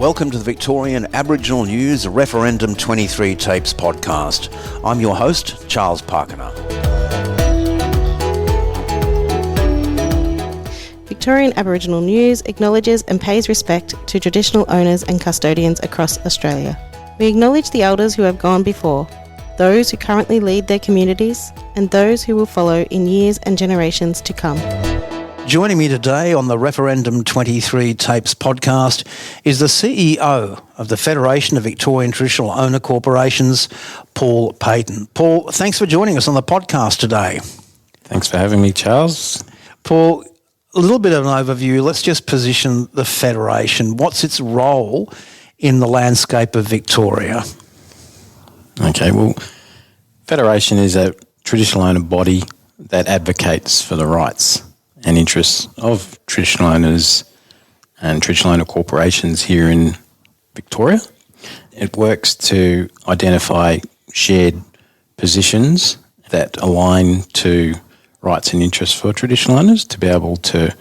Welcome to the Victorian Aboriginal News Referendum 23 Tapes podcast. I'm your host, Charles Parkener. Victorian Aboriginal News acknowledges and pays respect to traditional owners and custodians across Australia. We acknowledge the elders who have gone before, those who currently lead their communities, and those who will follow in years and generations to come. Joining me today on the Referendum 23 Tapes podcast is the CEO of the Federation of Victorian Traditional Owner Corporations, Paul Paton. Paul, thanks for joining us on the podcast today. Thanks for having me, Charles. Paul, a little bit of an overview. Let's just position the Federation. What's its role in the landscape of Victoria? Okay, well, Federation is a traditional owner body that advocates for the rights and interests of traditional owners and traditional owner corporations here in Victoria. It works to identify shared positions that align to rights and interests for traditional owners to be able to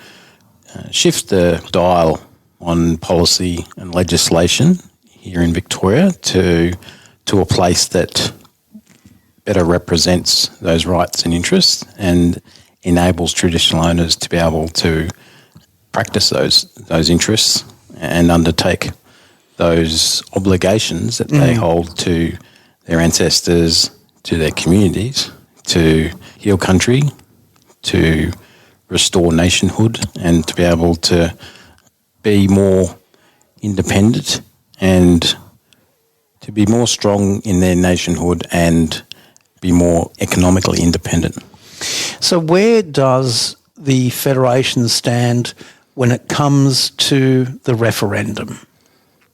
shift the dial on policy and legislation here in Victoria to a place that better represents those rights and interests and enables traditional owners to be able to practice those interests and undertake those obligations that they hold to their ancestors, to their communities, to heal country, to restore nationhood, and to be able to be more independent and to be more strong in their nationhood and be more economically independent. So where does the Federation stand when it comes to the referendum?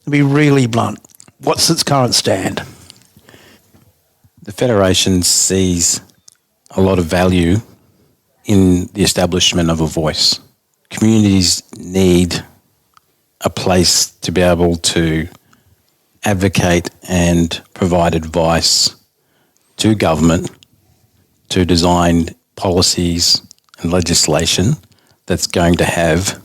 To be really blunt, what's its current stand? The Federation sees a lot of value in the establishment of a voice. Communities need a place to be able to advocate and provide advice to government to design policies and legislation that's going to have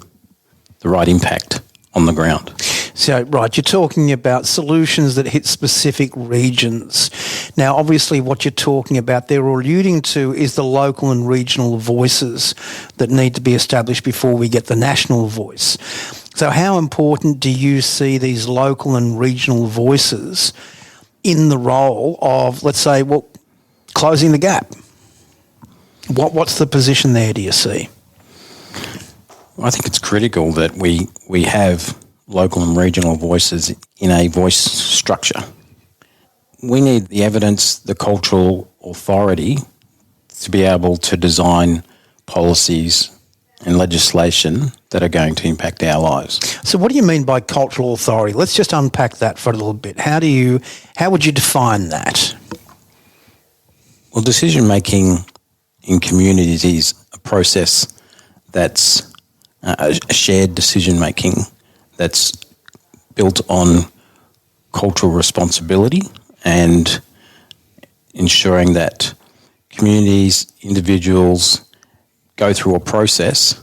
the right impact on the ground. So, right, you're talking about solutions that hit specific regions. Now, obviously, what you're talking about there or alluding to is the local and regional voices that need to be established before we get the national voice. So how important do you see these local and regional voices in the role of, let's say, closing the gap? What's the position there, do you see? I think it's critical that we have local and regional voices in a voice structure. We need the evidence, the cultural authority to be able to design policies and legislation that are going to impact our lives. So what do you mean by cultural authority? Let's just unpack that for a little bit. How would you define that? Well, decision-making in communities is a process that's a shared decision-making that's built on cultural responsibility and ensuring that communities, individuals go through a process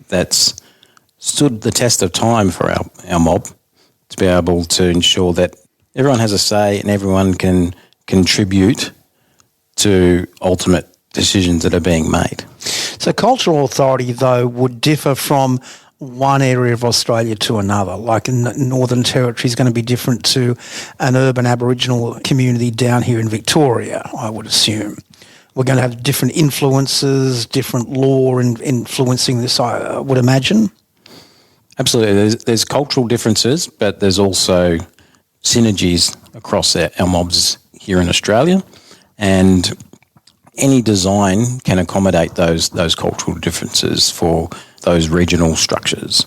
that's stood the test of time for our mob to be able to ensure that everyone has a say and everyone can contribute to ultimate decisions that are being made. So cultural authority, though, would differ from one area of Australia to another. Like in the Northern Territory is going to be different to an urban Aboriginal community down here in Victoria, I would assume. We're going to have different influences, different law influencing this, I would imagine. Absolutely. There's cultural differences, but there's also synergies across our mobs here in Australia, and any design can accommodate those cultural differences for those regional structures.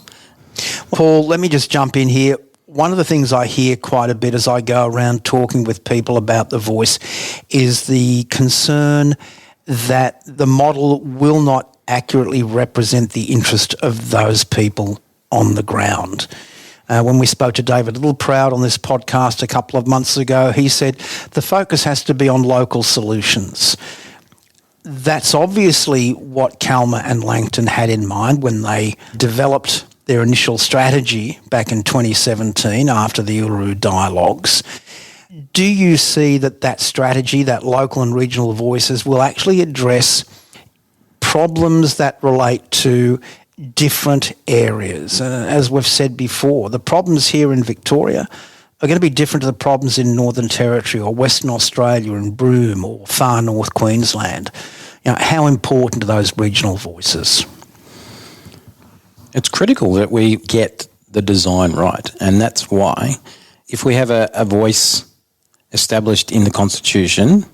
Paul, let me just jump in here. One of the things I hear quite a bit as I go around talking with people about the voice is the concern that the model will not accurately represent the interest of those people on the ground. When we spoke to David Littleproud on this podcast a couple of months ago, he said the focus has to be on local solutions. That's obviously what Calma and Langton had in mind when they developed their initial strategy back in 2017 after the Uluru Dialogues. Do you see that strategy, that local and regional voices, will actually address problems that relate to different areas? As we've said before, the problems here in Victoria are going to be different to the problems in Northern Territory or Western Australia and Broome or far north Queensland. How important are those regional voices? It's critical that we get the design right, and that's why if we have a voice established in the Constitution,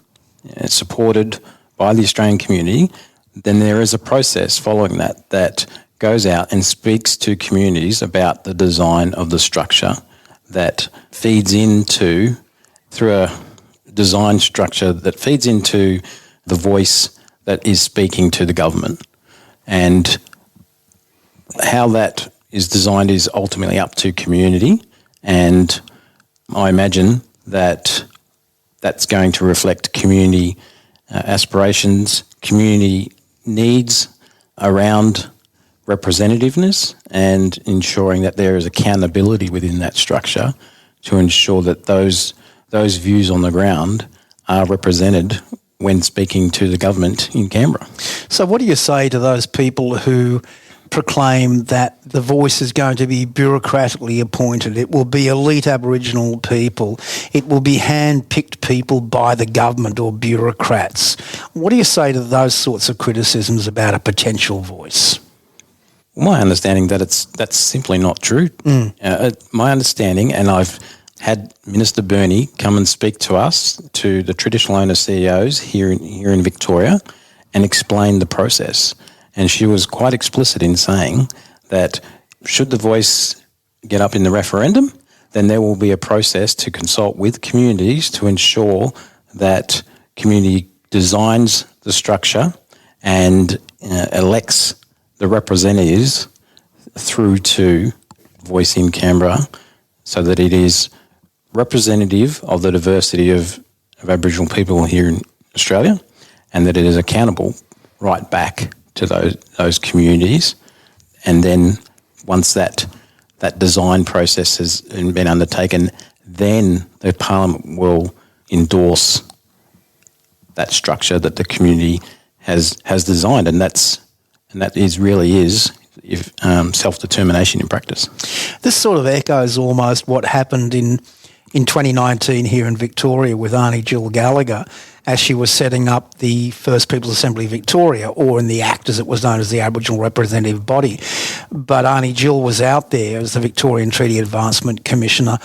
supported by the Australian community, then there is a process following that goes out and speaks to communities about the design of the structure that feeds into, through a design structure that feeds into the voice that is speaking to the government. And how that is designed is ultimately up to community, and I imagine that that's going to reflect community aspirations, community needs around representativeness, and ensuring that there is accountability within that structure to ensure that those views on the ground are represented when speaking to the government in Canberra. So what do you say to those people who proclaim that the voice is going to be bureaucratically appointed, it will be elite Aboriginal people, it will be hand-picked people by the government or bureaucrats? What do you say to those sorts of criticisms about a potential voice? My understanding that's simply not true. My understanding, and I've had Minister Burney come and speak to us, to the traditional owner CEOs here in Victoria, and explain the process. And she was quite explicit in saying that should the voice get up in the referendum, then there will be a process to consult with communities to ensure that community designs the structure and elects the representatives through to Voice in Canberra, so that it is representative of the diversity of Aboriginal people here in Australia, and that it is accountable right back to those communities. And then once that design process has been undertaken, then the Parliament will endorse that structure that the community has designed, and that really is self-determination in practice. This sort of echoes almost what happened in 2019 here in Victoria with Aunty Jill Gallagher, as she was setting up the First Peoples Assembly Victoria, or in the Act as it was known as the Aboriginal Representative Body. But Aunty Jill was out there as the Victorian Treaty Advancement Commissioner,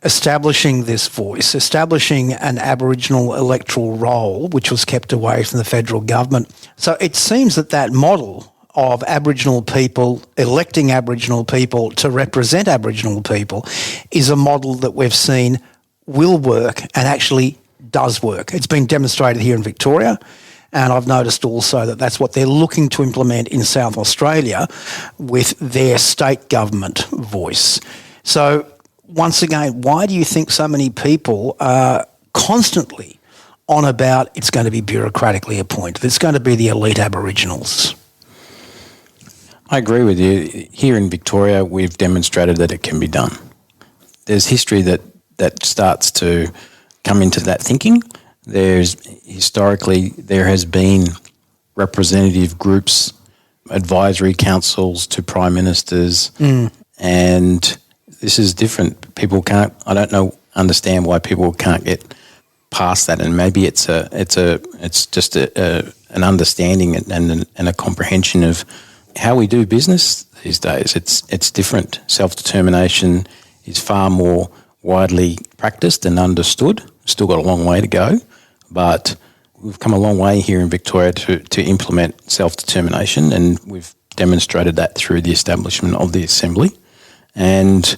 establishing this voice, establishing an Aboriginal electoral roll, which was kept away from the federal government. So it seems that model of Aboriginal people electing Aboriginal people to represent Aboriginal people is a model that we've seen will work and actually does work. It's been demonstrated here in Victoria, and I've noticed also that that's what they're looking to implement in South Australia with their state government voice. So once again, why do you think so many people are constantly on about it's going to be bureaucratically appointed, it's going to be the elite Aboriginals? I agree with you. Here in Victoria, we've demonstrated that it can be done. There's history that starts to come into that thinking. There has been representative groups, advisory councils to prime ministers, and this is different. People can't. I don't understand why people can't get past that, and maybe it's just an understanding and a comprehension of how we do business these days. It's different. Self-determination is far more widely practiced and understood. Still got a long way to go, but we've come a long way here in Victoria to implement self-determination, and we've demonstrated that through the establishment of the Assembly. And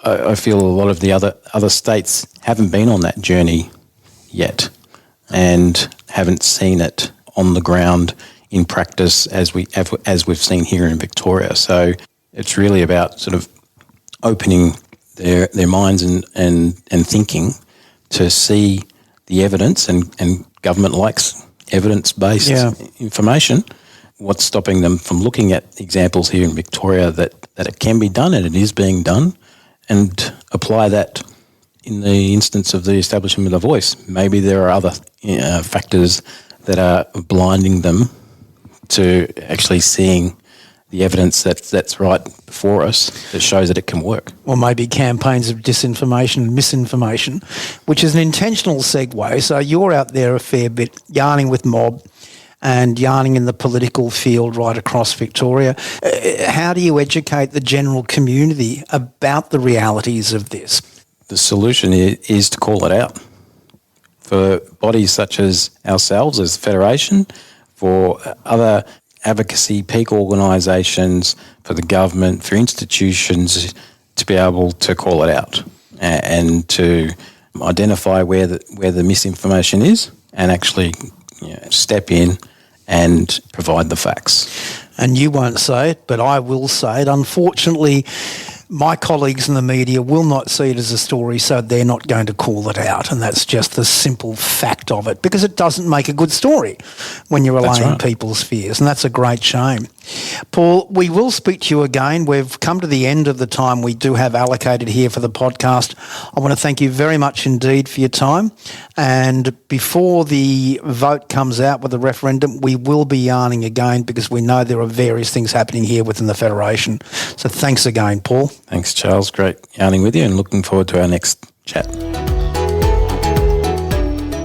I feel a lot of the other states haven't been on that journey yet and haven't seen it on the ground in practice as we've seen here in Victoria. So it's really about sort of opening their minds and thinking to see the evidence, and government likes evidence-based information. what's stopping them from looking at examples here in Victoria that it can be done and it is being done, and apply that in the instance of the establishment of the voice? Maybe there are other factors that are blinding them to actually seeing the evidence that's right before us that shows that it can work. Or maybe campaigns of disinformation and misinformation, which is an intentional segue. So you're out there a fair bit, yarning with mob and yarning in the political field right across Victoria. How do you educate the general community about the realities of this? The solution is to call it out. For bodies such as ourselves as Federation, for other advocacy peak organisations, for the government, for institutions to be able to call it out and to identify where the misinformation is and actually step in and provide the facts. And you won't say it, but I will say it. Unfortunately, my colleagues in the media will not see it as a story, so they're not going to call it out. And that's just the simple fact of it, because it doesn't make a good story when you're allaying people's fears. And that's a great shame. Paul, we will speak to you again. We've come to the end of the time we do have allocated here for the podcast. I want to thank you very much indeed for your time. And before the vote comes out with the referendum, we will be yarning again, because we know there are various things happening here within the Federation. So thanks again, Paul. Thanks, Charles. Great yarning with you and looking forward to our next chat.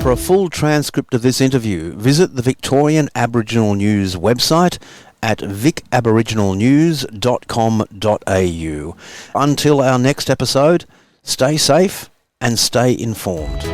For a full transcript of this interview, visit the Victorian Aboriginal News website at vicaboriginalnews.com.au. Until our next episode, stay safe and stay informed.